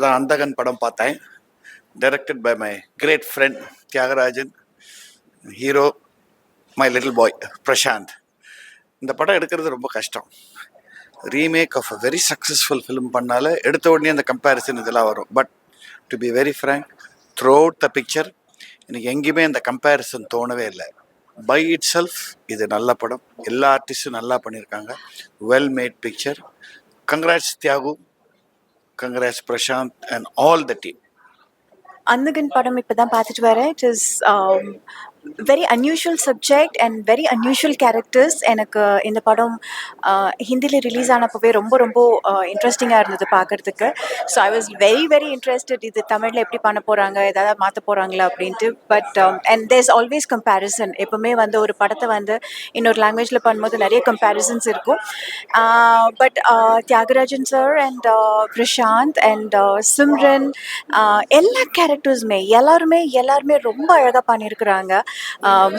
தான் அந்தகன் படம் பார்த்தேன். Directed by my great friend Thiagarajan. Hero my little boy Prashanth. இந்த படம் எடுக்கிறது ரொம்ப கஷ்டம். Remake of a very successful film பண்ணால எடுத்த உடனே அந்த கம்பேரிசன் இதெல்லாம் வரும். But to be very frank, throughout the picture எனக்கு எங்கேயுமே அந்த கம்பேரிசன் தோணவே இல்லை. பை இட் செல்ஃப் இது நல்ல படம். எல்லா ஆர்டிஸ்டும் நல்லா பண்ணியிருக்காங்க. Well made picture. Congrats Thiyagu, congrats Prashanth and all the team. Andhagan படம் இப்போ தான் பார்த்துட்டு வரேன். It is very unusual subject and very unusual characters. எனக்கு இந்த படம் ஹிந்தியில் ரிலீஸ் ஆனப்போவே ரொம்ப ரொம்ப இன்ட்ரெஸ்டிங்காக இருந்தது பார்க்குறதுக்கு. So I was very very interested, இது தமிழில் எப்படி பண்ண போகிறாங்க, ஏதாவது மாற்ற போகிறாங்களா அப்படின்ட்டு. But and there's always comparison. எப்போவுமே வந்து ஒரு படத்தை வந்து இன்னொரு லாங்குவேஜில் பண்ணும்போது நிறைய கம்பேரிசன்ஸ் இருக்கும். But Thiyagarajan sir and Prashanth and Simran, எல்லா கேரக்டர்ஸுமே எல்லாருமே ரொம்ப அழகாக பண்ணியிருக்கிறாங்க.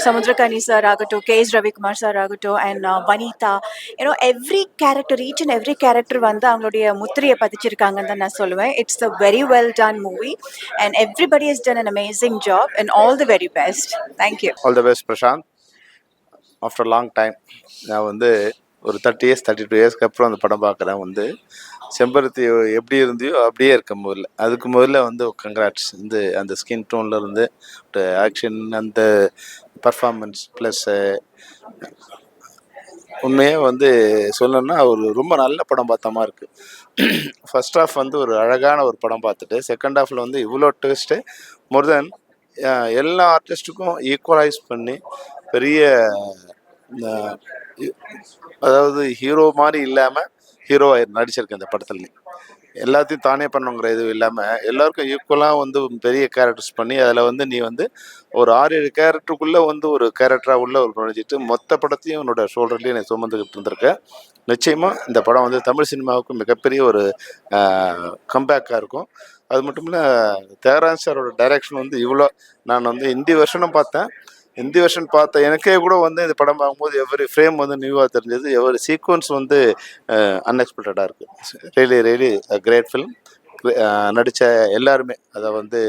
சமுத்திரகனி சார் ஆகட்டும், KS ரவிக்குமார் சார் ஆகட்டும், and Vanitha, every character, each and every character வந்து அவங்களுடைய முத்திரையை பதிச்சிருக்காங்கன்னு தான் நான் சொல்லுவேன். It's a very well done movie and everybody has done an amazing job and all the very best. Thank you. All the best Prashanth. After long time நான் வந்து ஒரு 30 இயர்ஸ் 32 இயர்ஸ்க்கு அப்புறம் அந்த படம் பார்க்குறேன். வந்து செம்பருத்தி எப்படி இருந்தியோ அப்படியே இருக்க முதல்ல. அதுக்கு முதல்ல வந்து கங்க்ராட்ஸ். வந்து அந்த ஸ்கின் டோன்லேருந்து ஆக்ஷன், அந்த பர்ஃபார்மன்ஸ் ப்ளஸ் உண்மையாக வந்து சொல்லணும்னா ஒரு ரொம்ப நல்ல படம் பார்த்த மாதிரி இருக்குது. ஃபர்ஸ்ட் ஹாஃப் வந்து ஒரு அழகான ஒரு படம் பார்த்துட்டு செகண்ட் ஹாஃபில் வந்து இவ்வளோ ட்விஸ்ட்டு மோர் தென் எல்லா ஆர்டிஸ்ட்டுக்கும் ஈக்குவலைஸ் பண்ணி பெரிய அதாவது ஹீரோ மாதிரி இல்லாமல் ஹீரோவாக நடிச்சிருக்கேன் இந்த படத்துல. எல்லாத்தையும் தானே பண்ணுங்கிற இதுவும் இல்லாமல் எல்லாருக்கும் ஈக்குவலாக வந்து பெரிய கேரக்டர்ஸ் பண்ணி அதில் வந்து நீ வந்து ஒரு 6-7 கேரக்டருக்குள்ளே வந்து ஒரு கேரக்டராக உள்ள ஒரு நுழைஞ்சிட்டு மொத்த படத்தையும் உன்னோட ஷோல்டர்லேயே நீ சுமந்துக்கிட்டு இருந்திருக்கேன். நிச்சயமாக இந்த படம் வந்து தமிழ் சினிமாவுக்கு மிகப்பெரிய ஒரு கம்பேக்காக இருக்கும். அது மட்டும் இல்லை, தியாகராஜன் சாரோட டைரக்ஷன் வந்து இவ்வளோ நான் வந்து ஹிந்தி வெர்ஷனும் பார்த்தேன். ஹிந்தி வெர்ஷன் பார்த்த எனக்கே கூட வந்து இந்த படம் பார்க்கும்போது எவ்வரி ஃப்ரேம் வந்து நியூவாக தெரிஞ்சது. எவ்வரி சீக்வன்ஸ் வந்து அன்எக்ஸ்பெக்டடாக இருக்குது. Really great film. நடித்த எல்லாருமே, அதை வந்து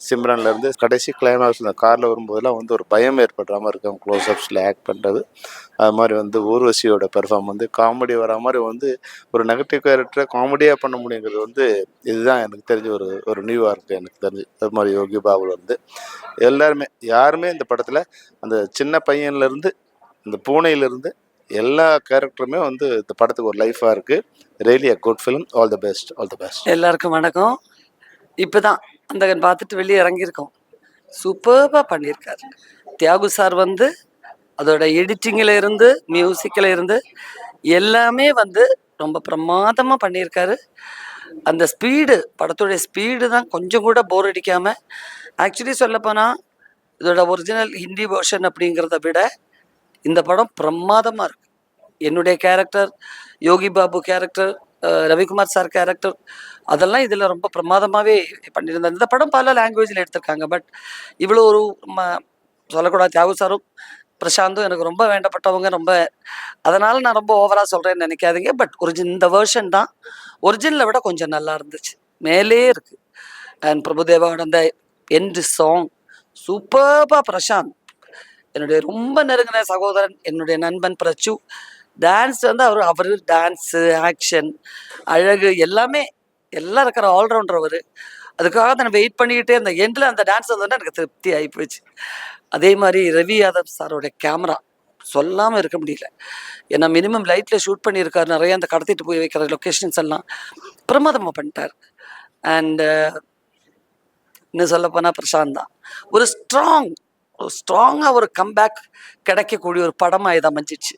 சிம்ரன்லேருந்து கடைசி கிளைமாக்ஸ் இந்த காரில் வரும்போதெல்லாம் வந்து ஒரு பயம் ஏற்படுற மாதிரி இருக்கும் க்ளோஸ்அப்ஸில் ஆக்ட் பண்ணுறது. அது மாதிரி வந்து ஊர்வசியோட பெர்ஃபார்ம் வந்து காமெடி வர மாதிரி வந்து ஒரு நெகட்டிவ் கேரக்டரை காமெடியாக பண்ண முடியுங்கிறது வந்து இதுதான் எனக்கு தெரிஞ்ச ஒரு நியூவாக இருக்குது எனக்கு தெரிஞ்சு. அது மாதிரி யோகி பாபுலேருந்து எல்லாருமே யாருமே இந்த படத்தில் அந்த சின்ன பையன்லேருந்து இந்த பூனையிலேருந்து எல்லா கேரக்டருமே வந்து இந்த படத்துக்கு ஒரு லைஃபாக இருக்குது. Really a good film. All the best, all the best. எல்லாருக்கும் வணக்கம். இப்போ தான் அந்தகன் பார்த்துட்டு வெளியே இறங்கியிருக்கோம். சூப்பராக பண்ணியிருக்காரு தியாகு சார். வந்து அதோட எடிட்டிங்கில் இருந்து மியூசிக்கில் இருந்து எல்லாமே வந்து ரொம்ப பிரமாதமாக பண்ணியிருக்காரு. அந்த ஸ்பீடு, படத்துடைய ஸ்பீடு தான் கொஞ்சம் கூட போர் அடிக்காமல். ஆக்சுவலி சொல்லப்போனால் இதோட ஒரிஜினல் ஹிந்தி வெர்ஷன் அப்படிங்கிறத விட இந்த படம் பிரமாதமாக இருக்குது. என்னுடைய character, Yogi Babu character, Ravikumar sir character, அதெல்லாம் இதில் ரொம்ப பிரமாதமாகவே பண்ணியிருந்தாங்க. இந்த படம் பல லாங்குவேஜில் எடுத்திருக்காங்க. பட் இவ்வளோ ஒரு சொல்லக்கூடாது, தியாகு சாரும் பிரசாந்தும் எனக்கு ரொம்ப வேண்டப்பட்டவங்க. ரொம்ப அதனால் நான் ரொம்ப ஓவராக சொல்கிறேன்னு நினைக்காதீங்க. பட் இந்த வேர்ஷன் தான் ஒரிஜினலை விட கொஞ்சம் நல்லா இருந்துச்சு, மேலே இருக்குது. அண்ட் பிரபுதேவாவோட அந்த எண்டு சாங் சூப்பர்பா. பிரசாந்த் என்னுடைய ரொம்ப நெருங்கின சகோதரன், என்னுடைய நண்பன் பிரச்சு. டான்ஸ் வந்து அவர் டான்ஸு, ஆக்ஷன், அழகு எல்லாமே எல்லாம் இருக்கிற ஆல்ரவுண்டர் அவர். அதுக்காக நான் வெயிட் பண்ணிக்கிட்டே அந்த எண்டில் அந்த டான்ஸ் வந்தோன்னா எனக்கு திருப்தி ஆகி போச்சு. அதே மாதிரி ரவி யாதவ் சாரோடைய கேமரா சொல்லாமல் இருக்க முடியல. ஏன்னா மினிமம் லைட்டில் ஷூட் பண்ணியிருக்காரு. நிறைய அந்த கடத்திட்டு போய் வைக்கிற லொக்கேஷன்ஸ் எல்லாம் பிரமாதமாக பண்ணிட்டார். அண்டு இன்னும் சொல்லப்போனால் பிரசாந்த் தான் ஒரு ஸ்ட்ராங்காக ஒரு கம்பேக் கிடைக்கக்கூடிய ஒரு படமாக இதை அமைஞ்சிச்சு.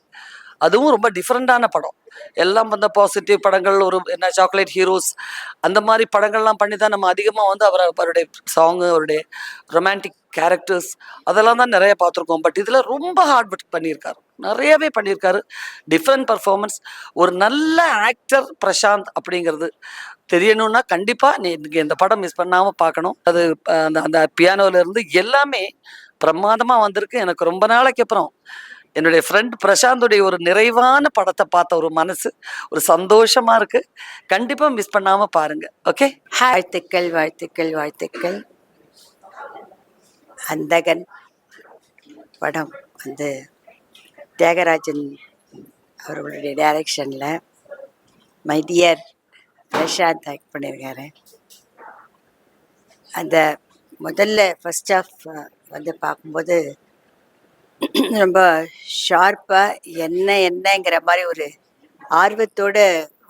அதுவும் ரொம்ப டிஃப்ரெண்டான படம். எல்லாம் வந்து பாசிட்டிவ் படங்கள், ஒரு என்ன சாக்லேட் ஹீரோஸ் அந்த மாதிரி படங்கள்லாம் பண்ணி தான் நம்ம அதிகமாக வந்து அவருடைய சாங்கு, அவருடைய ரொமான்டிக் கேரக்டர்ஸ் அதெல்லாம் தான் நிறைய பார்த்துருக்கோம். பட் இதில் ரொம்ப ஹார்ட் ஒர்க் பண்ணியிருக்காரு, நிறையவே பண்ணியிருக்காரு. Different performance. ஒரு நல்ல ஆக்டர் பிரசாந்த் அப்படிங்கிறது தெரியணும்னா கண்டிப்பாக நீங்கள் இந்த படம் மிஸ் பண்ணாமல் பார்க்கணும். அது அந்த பியானோலேருந்து எல்லாமே பிரமாதமாக வந்திருக்கு. எனக்கு ரொம்ப நாளைக்கு அப்புறம் என்னுடைய ஃப்ரெண்ட் பிரசாந்தோடைய ஒரு நிறைவான படத்தை பார்த்த ஒரு மனசு ஒரு சந்தோஷமா இருக்கு. கண்டிப்பா மிஸ் பண்ணாம பாருங்க. ஓகே. வாழ்த்துக்கள் வாழ்த்துக்கள் வாழ்த்துக்கள். அந்தகன் படம் வந்து தியாகராஜன் அவர்களுடைய டைரக்ஷனில் மை டியர் பிரசாந்த் ஆக்ட் பண்ணியிருக்காரு. அந்த முதல்ல ஃபர்ஸ்ட் ஆஃப் வந்து பார்க்கும்போது ரொம்ப ஷார்ப்பாக என்னங்கிற மாதிரி ஒரு ஆர்வத்தோட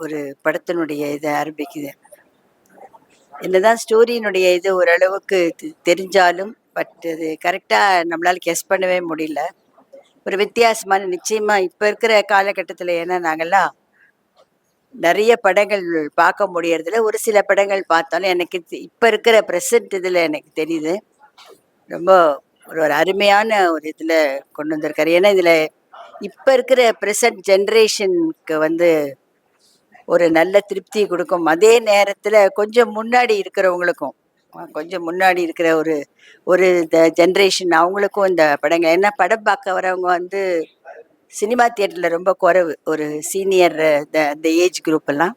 ஒரு படத்தினுடைய இதை ஆரம்பிக்குது. என்னதான் ஸ்டோரியினுடைய இது ஓரளவுக்கு தெரிஞ்சாலும் பட் அது கரெக்டாக நம்மளால் கெஸ் பண்ணவே முடியல. ஒரு வித்தியாசமான நிச்சயமாக இப்போ இருக்கிற காலகட்டத்தில் ஏன்னா நாங்கள்லாம் நிறைய படங்கள் பார்க்க முடியறதில்ல. ஒரு சில படங்கள் பார்த்தாலும் எனக்கு இப்போ இருக்கிற ப்ரெசன்ட் இதில் எனக்கு தெரியுது ரொம்ப ஒரு அருமையான ஒரு இதில் கொண்டு வந்திருக்காரு. ஏன்னா இதில் இப்போ இருக்கிற ப்ரெசன்ட் ஜென்ரேஷனுக்கு வந்து ஒரு நல்ல திருப்தி கொடுக்கும். அதே நேரத்தில் கொஞ்சம் முன்னாடி இருக்கிறவங்களுக்கும் கொஞ்சம் முன்னாடி இருக்கிற ஒரு ஒரு இந்த ஜென்ரேஷன் அவங்களுக்கும் இந்த படங்கள் ஏன்னா படம் பார்க்க வரவங்க வந்து சினிமா தியேட்டரில் ரொம்ப குறைவு ஒரு சீனியர் இந்த ஏஜ் குரூப் எல்லாம்.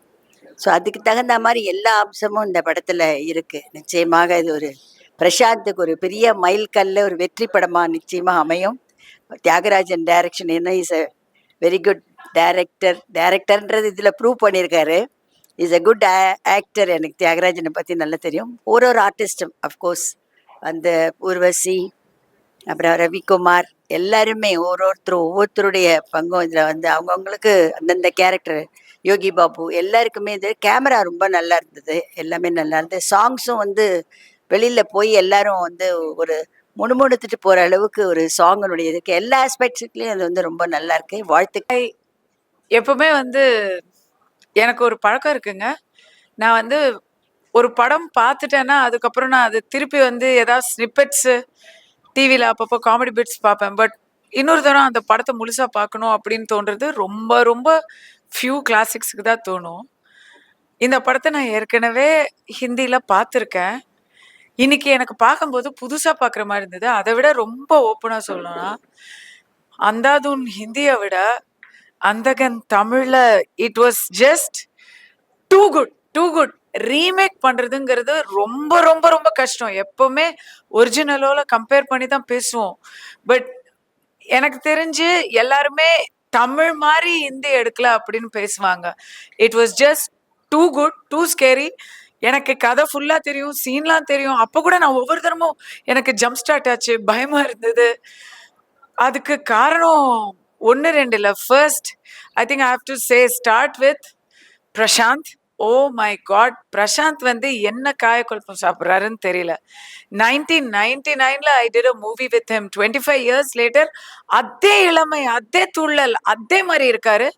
ஸோ அதுக்கு தகுந்த மாதிரி எல்லா அம்சமும் இந்த படத்தில் இருக்குது. நிச்சயமாக இது ஒரு பிரசாந்துக்கு ஒரு பெரிய மைல்கல்ல ஒரு வெற்றி படமாக நிச்சயமாக அமையும். தியாகராஜன் டைரக்ஷன் என்ன இஸ் அ வெரி குட் டைரக்டர்ன்றது இதில் ப்ரூவ் பண்ணியிருக்காரு. Is a good actor. எனக்கு தியாகராஜனை பற்றி நல்லா தெரியும். ஒரு ஆர்டிஸ்டும் அஃப்கோர்ஸ் அந்த ஊர்வசி அப்புறம் ரவிக்குமார் எல்லாருமே ஒவ்வொருத்தருடைய பங்கும் இதில் வந்து அவங்கவுங்களுக்கு அந்தந்த கேரக்டர் யோகி பாபு எல்லாருக்குமே இது கேமரா ரொம்ப நல்லா இருந்தது. எல்லாமே நல்லா இருந்தது. சாங்ஸும் வந்து வெளியில் போய் எல்லாரும் வந்து ஒரு முணுமுணுத்துட்டு போகிற அளவுக்கு ஒரு சாங்கினுடைய இதுக்கு எல்லா ஆஸ்பெக்ட்ஸ்லேயும் அது வந்து ரொம்ப நல்லா இருக்கு. வாழ்த்துக்கள். எப்பவுமே வந்து எனக்கு ஒரு பழக்கம் இருக்குங்க. நான் வந்து ஒரு படம் பார்த்துட்டேன்னா அதுக்கப்புறம் நான் அது திருப்பி வந்து ஏதாவது ஸ்னிப்பெட்ஸு டிவியில் அப்பப்போ காமெடி பிட்ஸ் பார்ப்பேன். பட் இன்னொரு தரம் அந்த படத்தை முழுசாக பார்க்கணும் அப்படின்னு தோன்றது ரொம்ப ரொம்ப ஃபியூ கிளாசிக்ஸுக்கு தான் தோணும். இந்த படத்தை நான் ஏற்கனவே ஹிந்தியில் பார்த்துருக்கேன். இன்னைக்கு எனக்கு பார்க்கும்போது புதுசாக பார்க்குற மாதிரி இருந்தது. அதை விட ரொம்ப ஓப்பனாக சொல்லணும்னா அந்தாதுன் ஹிந்தியை விட அந்தகன் தமிழ்ல it was just too good. Remake பண்றதுங்கிறது ரொம்ப ரொம்ப ரொம்ப கஷ்டம். எப்பவுமே ஒரிஜினலோட கம்பேர் பண்ணி தான் பேசுவோம். பட் எனக்கு தெரிஞ்சு எல்லாருமே தமிழ் மாதிரி ஹிந்தி எடுக்கல அப்படின்னு பேசுவாங்க. It was just too good, too scary. எனக்கு கதை ஃபுல்லா தெரியும், சீன்லாம் தெரியும். அப்போ கூட நான் ஒவ்வொரு தரமும் எனக்கு ஜம்ப் ஸ்டார்ட் ஆச்சு, பயமா இருந்தது. அதுக்கு காரணம் ஒன்று ரெண்டு இல்லை. First I think I have to say start with Prashanth. Oh my God, Prashanth வந்து என்ன காயக்குழப்பம் சாப்பிட்றாருன்னு தெரியல. 1999 I did a movie with him. 25 years later அதே இளமை, அதே துள்ளல், அதே மாதிரி இருக்காரு.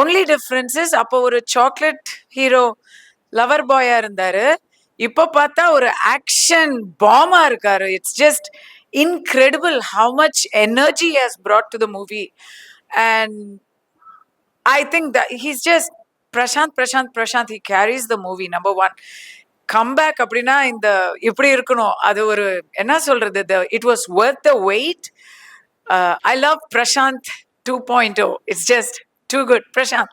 ஒன்லி டிஃப்ரென்சஸ் அப்போ ஒரு சாக்லேட் ஹீரோ லவர் பாயா இருந்தாரு. இப்போ பார்த்தா ஒரு ஆக்ஷன் பாமா இருக்காரு. It's just incredible how much energy he has brought to the movie. And I think that he's just Prashant, he carries the movie. Number one, comeback அப்படின்னா இந்த இப்படி இருக்கணும். அது ஒரு என்ன சொல்றது, it was worth the wait. I love Prashant 2.0. It's just too good. Prashant,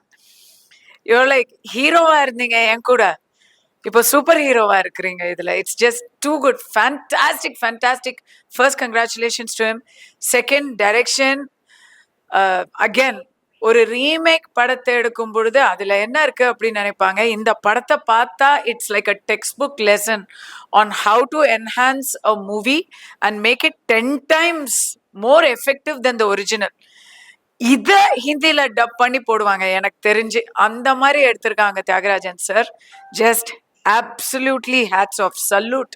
you're like ஹீரோவா இருந்தீங்க என் கூட, இப்போ சூப்பர் ஹீரோவா இருக்கிறீங்க இதுல. It's just too good. Fantastic. First congratulations to him. Second direction. Again ஒரு ரீமேக் படத்தை எடுக்கும் பொழுது அதுல என்ன இருக்கு அப்படின்னு நினைப்பாங்க. இந்த படத்தை பார்த்தா it's like a text book lesson on how to enhance a movie and make it 10 times more effective than the original. இத ஹிந்தில டப் பண்ணி போடுவாங்க எனக்கு தெரிஞ்சு. அந்த மாதிரி எடுத்திருக்காங்க Thiagarajan sir. Just absolutely hats off, salute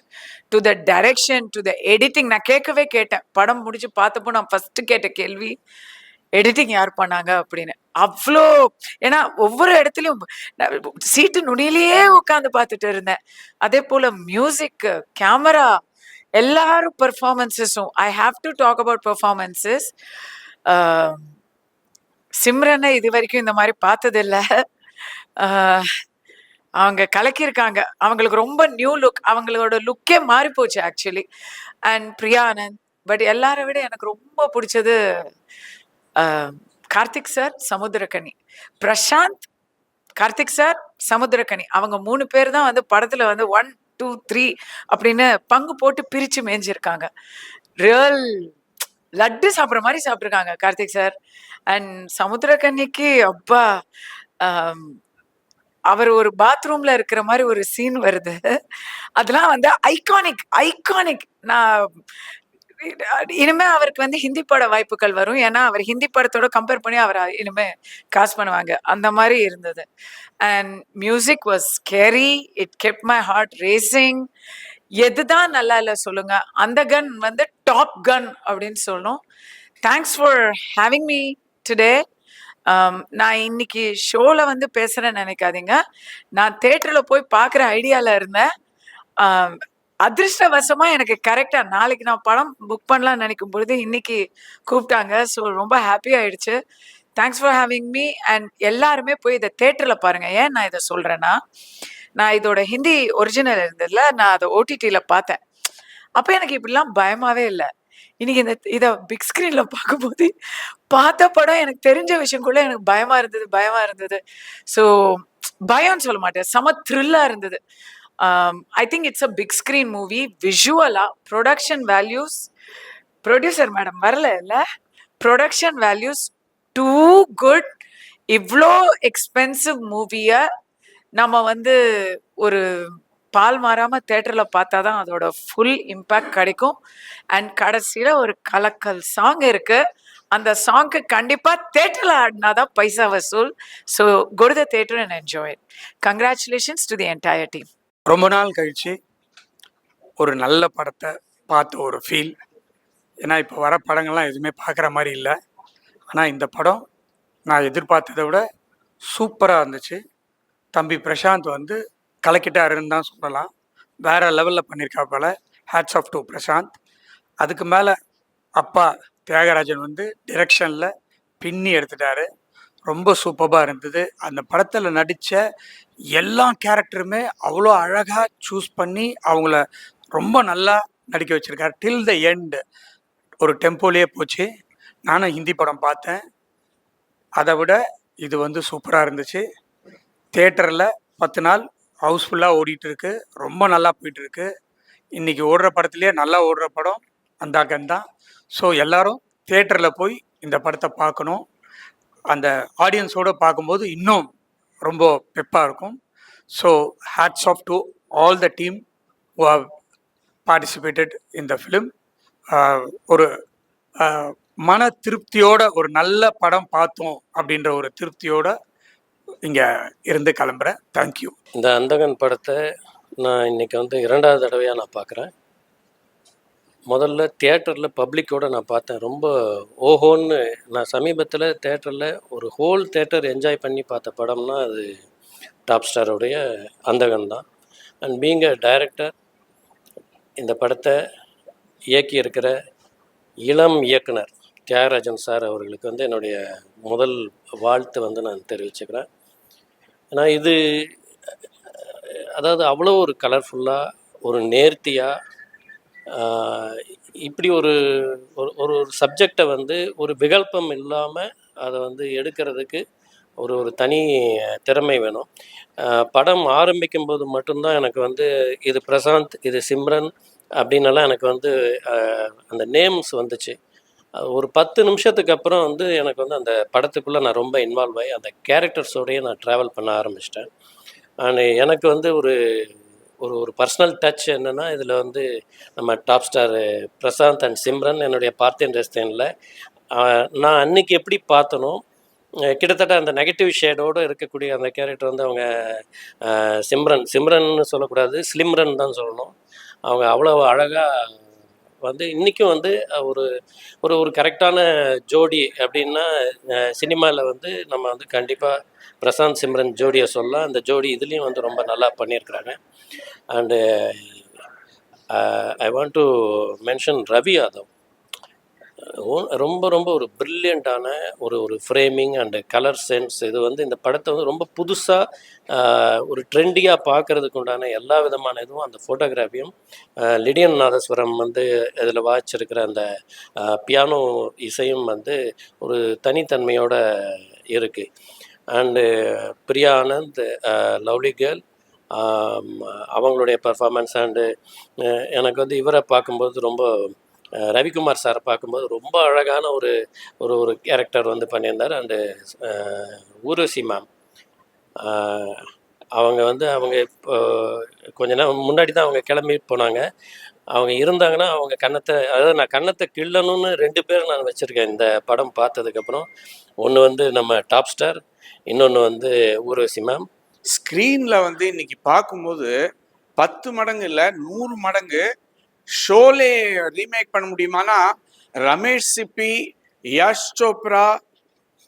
to the direction, to the editing. நான் கேட்டேன் படம் முடிச்சு பார்த்தப்போ நான் ஃபர்ஸ்ட் கேட்ட கேள்வி எடிட்டிங் யார் பண்ணாங்க அப்படின்னு. அவ்வளோ, ஏன்னா ஒவ்வொரு இடத்துலையும் சீட்டு நுனியிலேயே உட்காந்து பார்த்துட்டு இருந்தேன். அதே போல மியூசிக், கேமரா, எல்லாரும் பெர்ஃபார்மன்ஸஸும். I have to talk about performances. சிம்ரனை இது வரைக்கும் இந்த மாதிரி பார்த்ததில்லை. அவங்க கலக்கியிருக்காங்க. அவங்களுக்கு ரொம்ப நியூ லுக், அவங்களோட லுக்கே மாறி போச்சு actually. And Priya Anand. But எல்லாரை விட எனக்கு ரொம்ப பிடிச்சது கார்த்திக் சார் சமுத்திரக்கனி, பிரசாந்த், கார்த்திக் சார் சமுத்திரக்கனி, அவங்க 3 பேர் தான் வந்து படத்துல வந்து 1 2 3 அப்படின்னு பங்கு போட்டு பிரிச்சு மேய்ஞ்சிருக்காங்க. ரியல் லட்டு சாப்பிட்ற மாதிரி சாப்பிட்ருக்காங்க கார்த்திக் சார். அண்ட் சமுத்திரக்கன்னிக்கு அப்பா, ஆம், அவர் ஒரு பாத்ரூம்ல இருக்கிற மாதிரி ஒரு சீன் வருது. அதெல்லாம் வந்து ஐகானிக் ஐகானிக். நான் இனிமே அவருக்கு வந்து ஹிந்தி பட வாய்ப்புகள் வரும். ஏன்னா அவர் ஹிந்தி படத்தோட கம்பேர் பண்ணி அவரை இனிமே காசு பண்ணுவாங்க. அந்த மாதிரி இருந்தது. And music was scary. It kept my heart racing. எதுதான் நல்லா இல்லை சொல்லுங்க, அந்த கன் வந்து டாப் கன் அப்படின்னு சொல்லணும். Thanks for having me today. நான் இன்னைக்கு ஷோல வந்து பேசுறேன்னு நினைக்காதீங்க. நான் தேட்டர்ல போய் பார்க்குற ஐடியால இருந்தேன். ஆம், அதிர்ஷ்டவசமா எனக்கு கரெக்டா நாளைக்கு நான் படம் புக் பண்ணலாம்னு நினைக்கும் பொழுது இன்னைக்கு கூப்பிட்டாங்க. ஸோ ரொம்ப ஹாப்பி ஆயிடுச்சு. Thanks for having me. And எல்லாருமே போய் இதை தேட்டர்ல பாருங்க. ஏன் நான் இதை சொல்றேன்னா, நான் இதோட ஹிந்தி ஒரிஜினல் இருந்ததுல நான் அதை ஓடிடியில பார்த்தேன். அப்ப எனக்கு இப்படிலாம் பயமாவே இல்லை. இன்னைக்கு இதை பிக் ஸ்கிரீன்ல பார்க்கும்போது பார்த்த படம் எனக்கு தெரிஞ்ச விஷயம் கூட எனக்கு பயமா இருந்தது. ஸோ பயம்னு சொல்ல மாட்டேன், செம த்ரில்லா இருந்தது. I think it's a big screen movie. விஷுவலா ப்ரொடக்ஷன் வேல்யூஸ், ப்ரொடியூசர் மேடம் வரல இல்ல, ப்ரொடக்ஷன் வேல்யூஸ் டூ குட். இவ்வளோ எக்ஸ்பென்சிவ் மூவியை நம்ம வந்து ஒரு பால் மாறாம தேட்டர்ல பார்த்தாதான் அதோட ஃபுல் இம்பேக்ட் கிடைக்கும். அண்ட் கடைசியில ஒரு கலக்கல் சாங் இருக்கு. அந்த சாங்க்கு கண்டிப்பா தேட்டர்ல ஆடினாதான் பைசா வசூல். So go to the theater and enjoy it. Congratulations to the entire team. ரொம்ப நாள் கழிச்சு ஒரு நல்ல படத்தை பார்த்த ஒரு ஃபீல். ஏன்னா இப்போ வர படங்கள்லாம் எதுவுமே பார்க்குற மாதிரி இல்லை. ஆனால் இந்த படம் நான் எதிர்பார்த்ததை விட சூப்பராக இருந்துச்சு. தம்பி பிரசாந்த் வந்து கலக்கிட்டாருன்னு தான் சொல்லலாம். வேறு லெவலில் பண்ணியிருக்காப்போல. Hats off to Prashanth. அதுக்கு மேலே அப்பா தியாகராஜன் வந்து டிரெக்ஷனில் பின்னி எடுத்துட்டாரு. ரொம்ப சூப்பராக இருந்தது. அந்த படத்தில் நடித்த எல்லா கேரக்டருமே அவ்வளோ அழகாக சூஸ் பண்ணி அவங்கள ரொம்ப நல்லா நடிக்க வச்சுருக்காரு. டில் த எண்ட் ஒரு டெம்போலேயே போச்சு. நானும் ஹிந்தி படம் பார்த்தேன். அதை விட இது வந்து சூப்பராக இருந்துச்சு. தேட்டரில் 10 நாள் ஹவுஸ்ஃபுல்லாக ஓடிட்டுருக்கு. ரொம்ப நல்லா போயிட்டுருக்கு. இன்றைக்கி ஓடுற படத்துலேயே நல்லா ஓடுற படம் அந்தாகன் தான். ஸோ எல்லோரும் தேட்டரில் போய் இந்த படத்தை பார்க்கணும். அந்த ஆடியன்ஸோடு பார்க்கும்போது இன்னும் ரொம்ப பெப்பாக இருக்கும். So hats off to all the team who have participated in the film. ஒரு மன திருப்தியோட ஒரு நல்ல படம் பார்த்தோம் அப்படின்ற ஒரு திருப்தியோட இங்கே இருந்து கிளம்புறேன். தேங்க்யூ. இந்த அந்தகன் படத்தை நான் இன்றைக்கி வந்து 2வது தடவையாக நான் பார்க்குறேன். முதல்ல தியேட்டரில் பப்ளிக்கோடு நான் பார்த்தேன். ரொம்ப ஓஹோன்னு நான் சமீபத்தில் தேட்டரில் ஒரு ஹோல் தேட்டர் என்ஜாய் பண்ணி பார்த்த படம்னா அது டாப் ஸ்டாரோடைய அந்தகன் தான். அண்ட் பீங் அ டைரக்டர், இந்த படத்தை இயக்கி இருக்கிற இளம் இயக்குனர் தியாகராஜன் சார் அவர்களுக்கு வந்து என்னுடைய முதல் வாழ்த்து வந்து நான் தெரிவிச்சுக்கிறேன். ஏன்னா இது அதாவது அவ்வளோ ஒரு கலர்ஃபுல்லாக, ஒரு நேர்த்தியாக, இப்படி ஒரு ஒரு சப்ஜெக்டை வந்து ஒரு விகல்பம் இல்லாமல் அதை வந்து எடுக்கிறதுக்கு ஒரு தனி திறமை வேணும். படம் ஆரம்பிக்கும் போது மட்டும்தான் எனக்கு வந்து இது பிரசாந்த், இது சிம்ரன் அப்படின்னலாம் எனக்கு வந்து அந்த நேம்ஸ் வந்துச்சு. ஒரு 10 நிமிஷத்துக்கு அப்புறம் வந்து எனக்கு வந்து அந்த படத்துக்குள்ளே நான் ரொம்ப இன்வால்வ் ஆகி அந்த கேரக்டர்ஸோடையே நான் ட்ராவல் பண்ண ஆரம்பிச்சிட்டேன். அண்ட் எனக்கு வந்து ஒரு ஒரு பர்சனல் டச் என்னென்னா, இதில் வந்து நம்ம top star Prashanth and Simran என்னுடைய பார்த்தேன் ரெஸ்டேனில் நான் அன்றைக்கி எப்படி பார்த்தனோ கிட்டத்தட்ட அந்த நெகட்டிவ் ஷேடோடு இருக்கக்கூடிய அந்த கேரக்டர் வந்து அவங்க சிம்ரன்னு சொல்லக்கூடாது, ஸ்லிம்ரன் தான் சொல்லணும். அவங்க அவ்வளோ அழகாக வந்து இன்றைக்கும் வந்து ஒரு ஒரு கரெக்டான ஜோடி அப்படின்னா சினிமாவில் வந்து நம்ம வந்து கண்டிப்பாக பிரசாந்த் சிம்ரன் ஜோடியை சொல்லலாம். அந்த ஜோடி இதுலேயும் வந்து ரொம்ப நல்லா பண்ணியிருக்கிறாங்க. And I want to mention Ravi Yadav. ரொம்ப ரொம்ப ஒரு பிரில்லியண்ட்டான ஒரு ஒரு ஃப்ரேமிங் அண்டு கலர் சென்ஸ். இது வந்து இந்த படத்தை வந்து ரொம்ப புதுசாக ஒரு ட்ரெண்டியாக பார்க்கறதுக்கு உண்டான எல்லா விதமான இதுவும் அந்த ஃபோட்டோகிராஃபியும் லிடியன் நாதஸ்வரம் வந்து இதில் வாசிச்சிருக்கிற அந்த பியானோ இசையும் வந்து ஒரு தனித்தன்மையோட இருக்குது. And Priya Anand, lovely girl, அவங்களுடைய பர்ஃபார்மன்ஸ் அண்டு எனக்கு வந்து இவரை பார்க்கும்போது ரொம்ப ரவிக்குமார் சாரை பார்க்கும்போது ரொம்ப அழகான ஒரு ஒரு ஒரு கேரக்டர் வந்து பண்ணியிருந்தார். அண்டு ஊர்வசி மேம், அவங்க வந்து அவங்க இப்போ கொஞ்ச நேரம் முன்னாடி தான் அவங்க கிளம்பி போனாங்க. அவங்க இருந்தாங்கன்னா அவங்க கன்னத்தை, அதாவது நான் கன்னத்தை கிள்ளணும்னு 2 பேர் நான் வச்சுருக்கேன் இந்த படம் பார்த்ததுக்கப்புறம். ஒன்று வந்து நம்ம டாப் ஸ்டார், இன்னொன்று வந்து ஊர்வசி மேம். ஸ்க்ரீன்ல வந்து இன்னைக்கு பார்க்கும்போது 10 மடங்கு இல்ல 100 மடங்கு ஷோலே ரீமேக் பண்ண முடியுமானா ரமேஷ் சிப்பி, யஷ் சோப்ரா,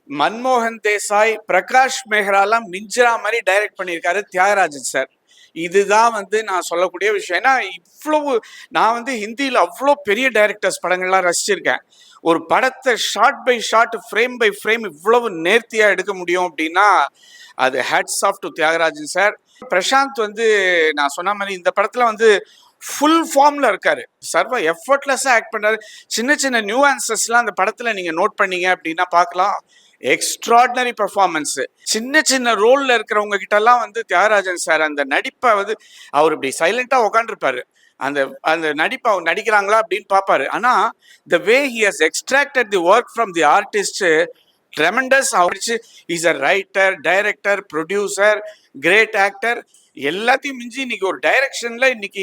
மன்மோகன் தேசாய், பிரகாஷ் மெஹ்ராலாம் மிஞ்சிரா மாதிரி டைரக்ட் பண்ணியிருக்காரு தியாகராஜன் சார். இதுதான் வந்து நான் சொல்லக்கூடிய விஷயம். ஏன்னா இவ்வளவு நான் வந்து ஹிந்தியில் அவ்வளோ பெரிய டைரக்டர்ஸ் படங்கள்லாம் ரசிச்சிருக்கேன். ஒரு படத்தை shot by shot, frame by frame இவ்வளவு நேர்த்தியாக எடுக்க முடியும் அப்படின்னா அது hats off to Thiagarajan sir. Prashanth வந்து நான் சொன்ன மாதிரி இந்த படத்தில் வந்து ஃபுல் ஃபார்மில் இருக்காரு. சர்வ எஃபர்ட்லெஸ்ஸாக ஆக்ட் பண்ணுறாரு. சின்ன சின்ன நியூஆன்சஸ்லாம் அந்த படத்தில் நீங்கள் நோட் பண்ணீங்க அப்படின்னா பார்க்கலாம். Extraordinary performance. சின்ன சின்ன ரோலில் இருக்கிறவங்க கிட்டலாம் வந்து தியாகராஜன் சார் அந்த நடிப்பை வந்து அவர் இப்படி சைலண்டாக உட்காந்துருப்பாரு. அந்த அந்த நடிப்பை அவங்க நடிக்கிறாங்களா அப்படின்னு பார்ப்பாரு. ஆனால் the way he has extracted the work from the artist tremendous. அவர்ச்சு is a writer, director, producer, great actor. எல்லாத்தையும் மிஞ்சி இன்னைக்கு ஒரு டைரக்ஷனில் இன்னைக்கு